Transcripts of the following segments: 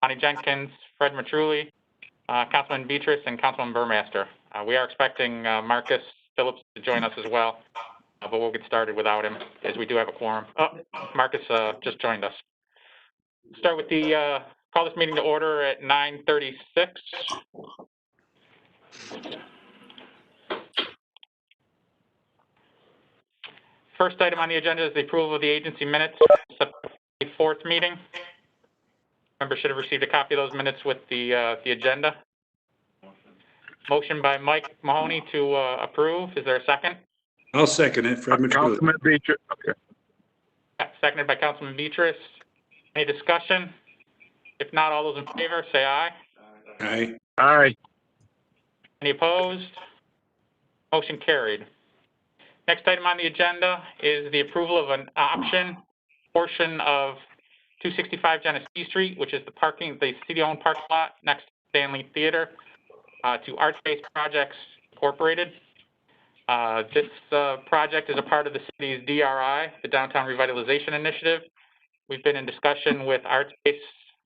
Bonnie Jenkins, Fred Matrulli, Councilman Beatrice, and Councilman Burmaster. We are expecting Marcus Phillips to join us as well, but we'll get started without him as we do have a quorum. Oh, Marcus just joined us. Start with the call this meeting to order at 9:36. First item on the agenda is the approval of the agency minutes, September 4th meeting. Members should have received a copy of those minutes with the agenda. Motion by Mike Mahoney to approve. Is there a second? I'll second it. Fred Matrulli. Councilman Beatrice. Okay. Seconded by Councilman Beatrice. Any discussion? If not, all those in favor say aye. Aye. Aye. Any opposed? Motion carried. Next item on the agenda is the approval of an option portion of 265 Genesee Street, which is the city-owned parking lot next to Stanley Theater, to Arts-Based Projects Incorporated. This project is a part of the city's DRI, the Downtown Revitalization Initiative. We've been in discussion with Arts-Based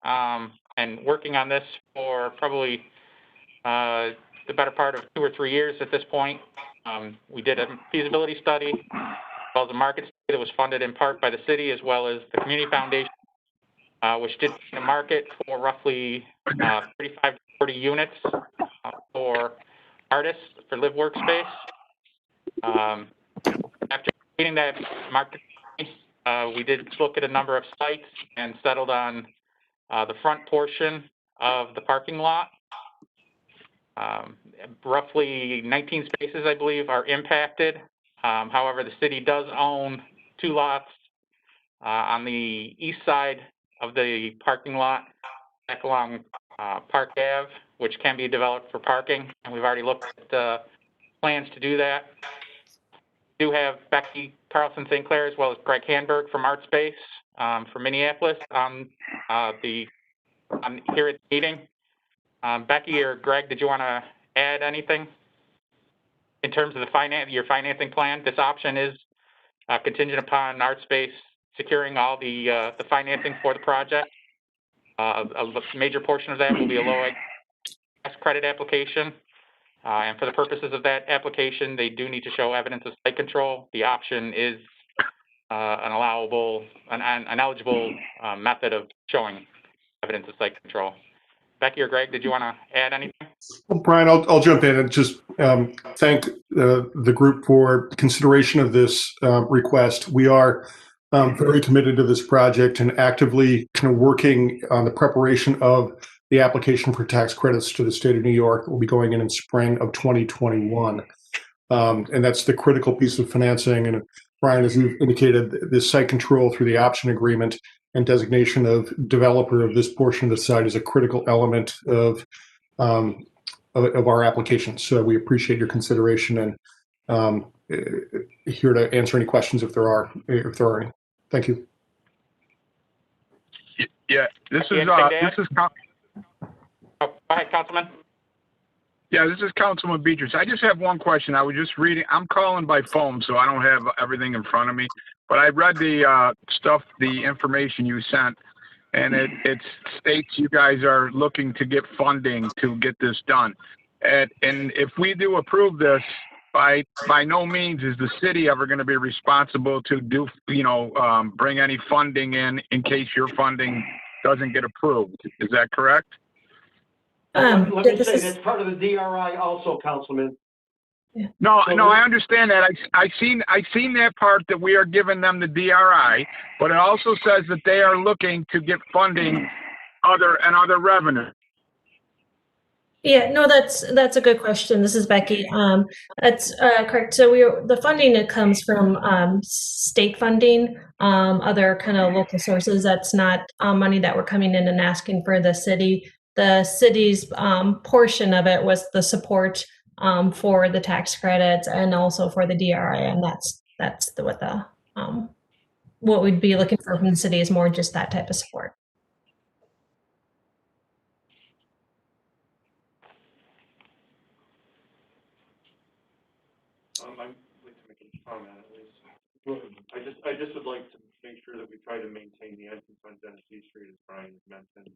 and working on this for probably the better part of 2 or 3 years at this point. We did a feasibility study, as well as a market study that was funded in part by the city as well as the Community Foundation, which did the market for roughly 35 to 40 units for artists for live workspace. After completing that market study, we did look at a number of sites and settled on the front portion of the parking lot. Roughly 19 spaces, I believe, are impacted. However, the city does own 2 lots on the east side of the parking lot, back along Park Ave, which can be developed for parking, and we've already looked at plans to do that. We do have Becky Carlson St. Clair as well as Greg Hanberg from Artspace from Minneapolis here at the meeting. Becky or Greg, did you want to add anything in terms of your financing plan? This option is contingent upon Artspace securing all the financing for the project. A major portion of that will be a low tax credit application. And for the purposes of that application, they do need to show evidence of site control. The option is an eligible method of showing evidence of site control. Becky or Greg, did you want to add anything? Well, Brian, I'll jump in and just thank the group for consideration of this request. We are very committed to this project and actively kind of working on the preparation of the application for tax credits to the state of New York. Will be going in spring of 2021. And that's the critical piece of financing. And Brian, as you've indicated, this site control through the option agreement and designation of developer of this portion of the site is a critical element of our application. So we appreciate your consideration and here to answer any questions if there are any. Thank you. Yeah, this is Go ahead, Councilman. Yeah, this is Councilman Beatrice. I just have one question. I was just reading. I'm calling by phone, so I don't have everything in front of me. But I read the the information you sent, and it states you guys are looking to get funding to get this done. And if we do approve this, by no means is the city ever going to be responsible to do, bring any funding in case your funding doesn't get approved. Is that correct? Let me say that's part of the DRI also, Councilman. Yeah. No, I understand that. I seen that part that we are giving them the DRI, but it also says that they are looking to get funding other revenue. Yeah, no, that's a good question. This is Becky. That's correct. So the funding, it comes from state funding, other kind of local sources. That's not money that we're coming in and asking for the city. The city's portion of it was the support for the tax credits and also for the DRI, and that's what we'd be looking for from the city is more just that type of support. I'd like to make a comment at least. I just would like to make sure that we try to maintain the entrance on Genesee Street, as Brian mentioned.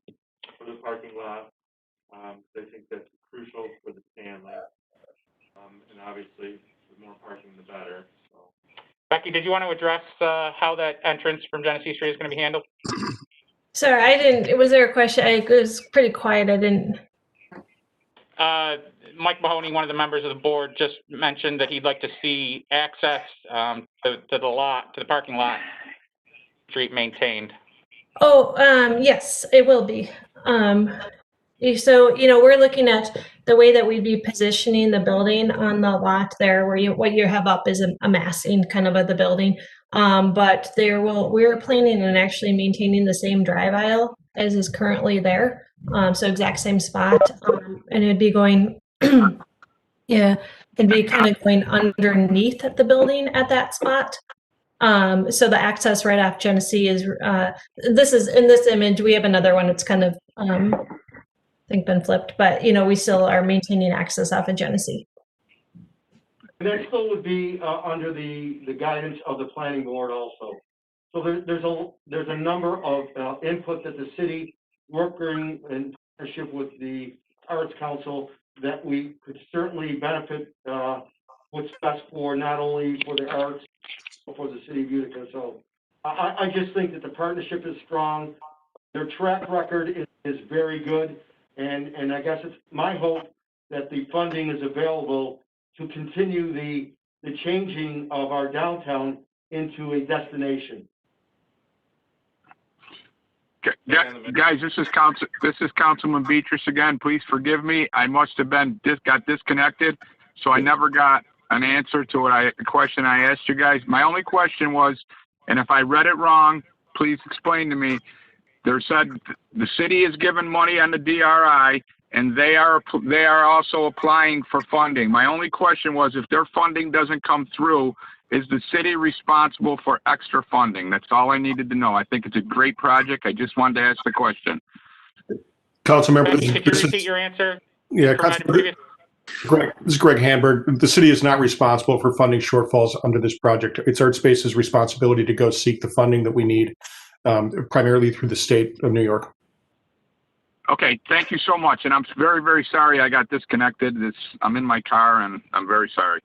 for the parking lot. I think that's crucial for the Stanley. And obviously, the more parking, the better, so. Becky, did you want to address how that entrance from Genesee Street is going to be handled? Sorry, I didn't. Was there a question? It was pretty quiet. I didn't. Mike Mahoney, one of the members of the board, just mentioned that he'd like to see access to the parking lot street maintained. Oh, yes, it will be. So, we're looking at the way that we'd be positioning the building on the lot there, where what you have up is a massing kind of the building. But we're planning on actually maintaining the same drive aisle as is currently there. So exact same spot. And it'd be going, yeah, it'd be kind of going underneath the building at that spot. So the access right off Genesee is, this is in this image, we have another one. It's kind of, I think been flipped, but we still are maintaining access off of Genesee. And that still would be under the guidance of the planning board also. So there's a number of input that the city, working in partnership with the Arts Council, that we could certainly benefit what's best for not only for the arts, but for the city of Utica. So I just think that the partnership is strong. Their track record is very good. And I guess it's my hope that the funding is available to continue the changing of our downtown into a destination. Guys, this is Councilman Beatrice again. Please forgive me. I must have got disconnected, so I never got an answer to the question I asked you guys. My only question was, and if I read it wrong, please explain to me. There said the city is given money on the DRI, and they are also applying for funding. My only question was, if their funding doesn't come through, is the city responsible for extra funding? That's all I needed to know. I think it's a great project. I just wanted to ask the question. Councilmember, Becky, could you repeat your answer? Yeah, Councilmember, Greg, this is Greg Hamburg. The city is not responsible for funding shortfalls under this project. It's ArtSpace's responsibility to go seek the funding that we need, primarily through the state of New York. Okay, thank you so much. And I'm very, very sorry I got disconnected. I'm in my car, and I'm very sorry.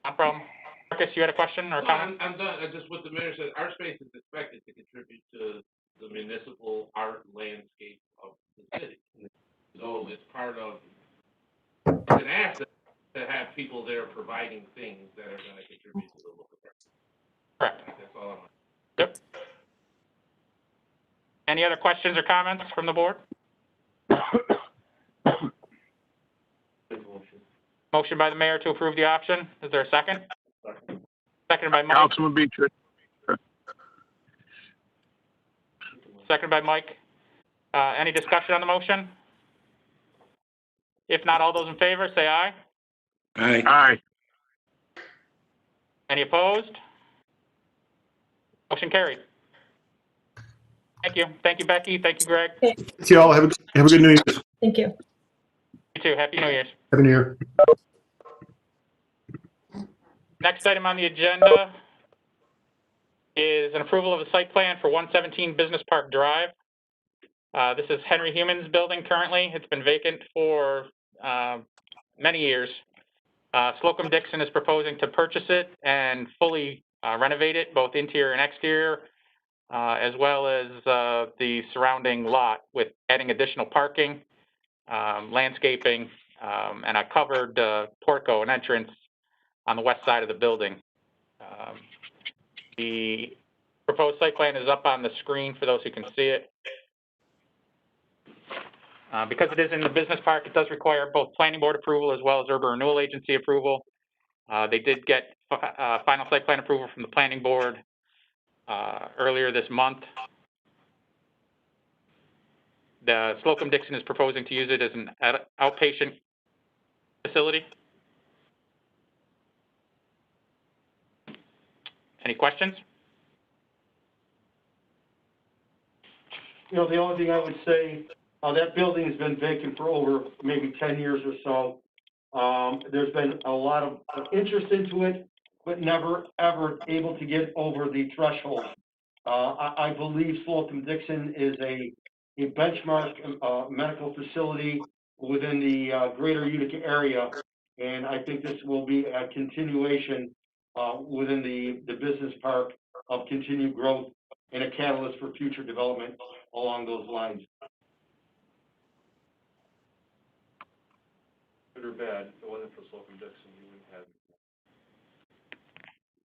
No problem. Marcus, you had a question or a comment? I'm done. Just what the mayor said, ArtSpace is expected to contribute to the municipal art landscape of the city. So it's part of, it's an asset to have people there providing things that are going to contribute to the local art. Correct. That's all I'm. Yep. Any other questions or comments from the board? Motion by the mayor to approve the option. Is there a second? Seconded by Mike. Councilman Beatrice. Seconded by Mike. Any discussion on the motion? If not, all those in favor, say aye. Aye. Aye. Any opposed? Motion carried. Thank you. Thank you, Becky. Thank you, Greg. Thank you all. Have a good New Year's. Thank you. You too. Happy New Year's. Happy New Year. Next item on the agenda is an approval of a site plan for 117 Business Park Drive. This is Henry Human's building currently. It's been vacant for many years. Slocum Dixon is proposing to purchase it and fully renovate it, both interior and exterior, as well as the surrounding lot, with adding additional parking, landscaping, and a covered portico and entrance on the west side of the building. The proposed site plan is up on the screen for those who can see it. Because it is in the business park, it does require both planning board approval as well as urban renewal agency approval. They did get final site plan approval from the planning board earlier this month. The Slocum Dixon is proposing to use it as an outpatient facility. Any questions? The only thing I would say, that building has been vacant for over maybe 10 years or so. There's been a lot of interest into it, but never, ever able to get over the threshold. I believe Slocum Dixon is a benchmark, medical facility within the, greater Utica area. And I think this will be a continuation, within the business park of continued growth and a catalyst for future development along those lines. Good or bad, if it wasn't for Slocum Dixon, you wouldn't have me.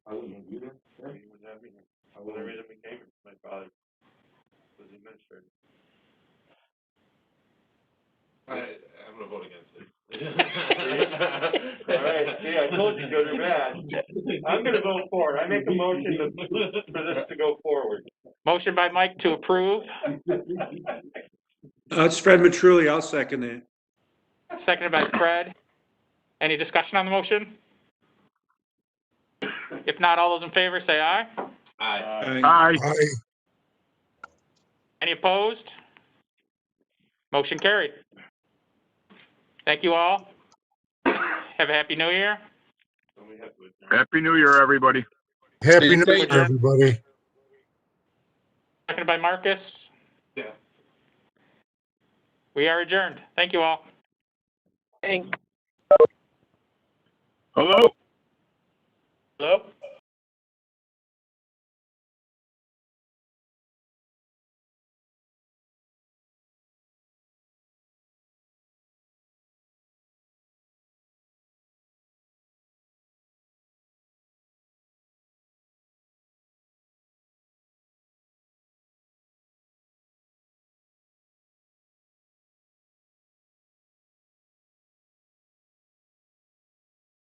I wouldn't do that. You wouldn't have me here. The only reason we came here, my father was the administrator. I'm gonna vote against it. All right, see, I told you good or bad. I'm gonna vote for it. I make a motion for this to go forward. Motion by Mike to approve, It's Fred Matrulli. I'll second it. seconded by Fred. Any discussion on the motion? If not, all those in favor say aye. Aye. Aye. Aye. Any opposed? Motion carried. Thank you all. Have a happy new year. So we have to adjourn. Happy New Year, everybody. Happy New Stay Year, tuned. everybody. Seconded by Marcus. Yeah. We are adjourned. Thank you all. Hello? Hello?